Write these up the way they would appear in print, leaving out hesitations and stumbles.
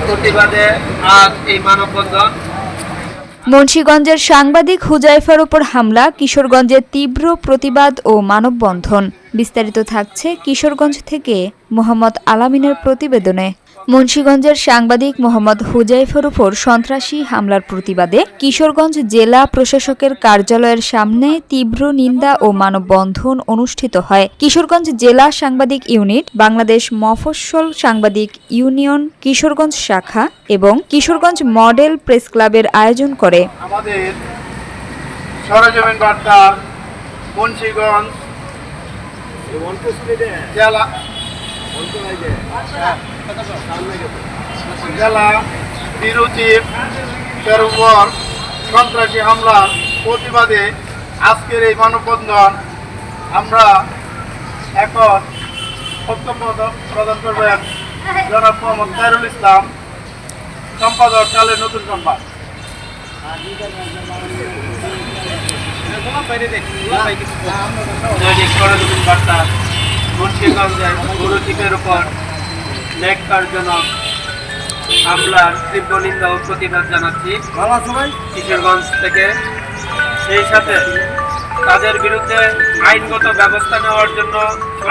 প্রতিবাদে আজ এই মানববন্ধন। মুন্সিগঞ্জের সাংবাদিক হুজাইফার উপর হামলা, কিশোরগঞ্জের তীব্র প্রতিবাদ ও মানববন্ধন। বিস্তারিত থাকছে কিশোরগঞ্জ থেকে মোহাম্মদ আলামিনের প্রতিবেদনে। মুন্সিগঞ্জের সাংবাদিক মোহাম্মদ হুজাইফার উপর সন্ত্রাসী হামলার প্রতিবাদে কিশোরগঞ্জ জেলা প্রশাসকের কার্যালয়ের সামনে তীব্র নিন্দা ও মানববন্ধন অনুষ্ঠিত হয়। কিশোরগঞ্জ জেলা সাংবাদিক ইউনিট, বাংলাদেশ মফস্বল সাংবাদিক ইউনিয়ন কিশোরগঞ্জ শাখা এবং কিশোরগঞ্জ মডেল প্রেস ক্লাবের আয়োজন করে। আমাদের সরেজমিন বার্তা মুন্সিগঞ্জ জেলা বিরোধী উপর সন্ত্রাসী হামলার প্রতিবাদে আজকের এই মানববন্ধন। আমরা এখন বক্তব্য প্রদান করবেন জনাব মোহাম্মদ খায়রুল ইসলাম, সম্পাদক কালের নতুন সংবাদ। দৈনিক সরেজমিন বার্তা মুন্সিগঞ্জের গরুদ্বীপের উপর ন্যাক্কারজনক হামলার তীব্র নিন্দা ও প্রতিবাদ জানাচ্ছি কিশোরগঞ্জ থেকে। সেই সাথে তাদের বিরুদ্ধে আইনগত ব্যবস্থা নেওয়ার জন্য,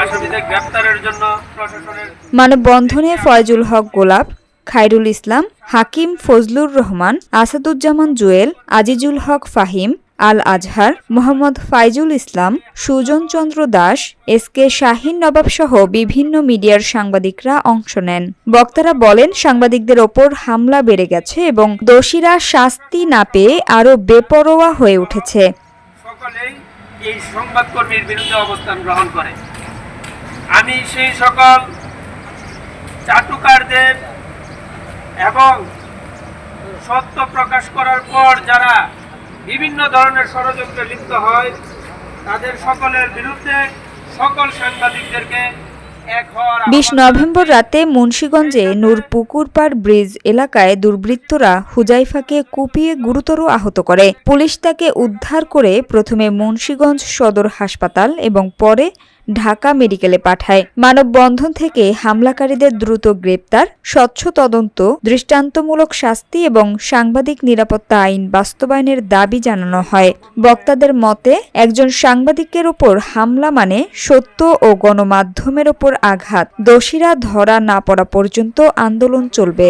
আসামিদের গ্রেপ্তারের জন্য প্রশাসনের মানববন্ধনে ফয়জুল হক গোলাপ, খায়রুল ইসলাম, হাকিম ফজলুর রহমান, আসাদুজ্জামান জুয়েল, আজিজুল হক ফাহিম, আল আজহার, মোহাম্মদ ফাইজুল ইসলাম, সুজন চন্দ্র দাস, এসকে শাহিন নবাব সহ বিভিন্ন মিডিয়ার সাংবাদিকরা অংশ নেন। বক্তারা বলেন, সাংবাদিকদের ওপর হামলা বেড়ে গেছে এবং দোষীরা শাস্তি না পেয়ে আরও বেপরোয়া হয়ে উঠেছে। সকলেই এই সংবাদকর্মীর বিরুদ্ধে অবস্থান গ্রহণ করে। আমি সেই সকল চাটুকারদের এবং সত্য প্রকাশ করার পর যারা বিভিন্ন ধরনের ষড়যন্ত্রে লিপ্ত হয় তাদের সকলের বিরুদ্ধে সকল সাংবাদিকদেরকে 20 নভেম্বর রাতে মুন্সিগঞ্জে নূরপুকুরপাড় ব্রিজ এলাকায় দুর্বৃত্তরা হুজাইফাকে কুপিয়ে গুরুতর আহত করে। পুলিশ তাকে উদ্ধার করে প্রথমে মুন্সিগঞ্জ সদর হাসপাতাল এবং পরে ঢাকা মেডিকেলে পাঠায়। মানববন্ধন থেকে হামলাকারীদের দ্রুত গ্রেপ্তার, স্বচ্ছ তদন্ত, দৃষ্টান্তমূলক শাস্তি এবং সাংবাদিক নিরাপত্তা আইন বাস্তবায়নের দাবি জানানো হয়। বক্তাদের মতে, একজন সাংবাদিকের ওপর হামলা মানে সত্য ও গণমাধ্যমের ওপর আঘাত। দোষীরা ধরা না পড়া পর্যন্ত আন্দোলন চলবে।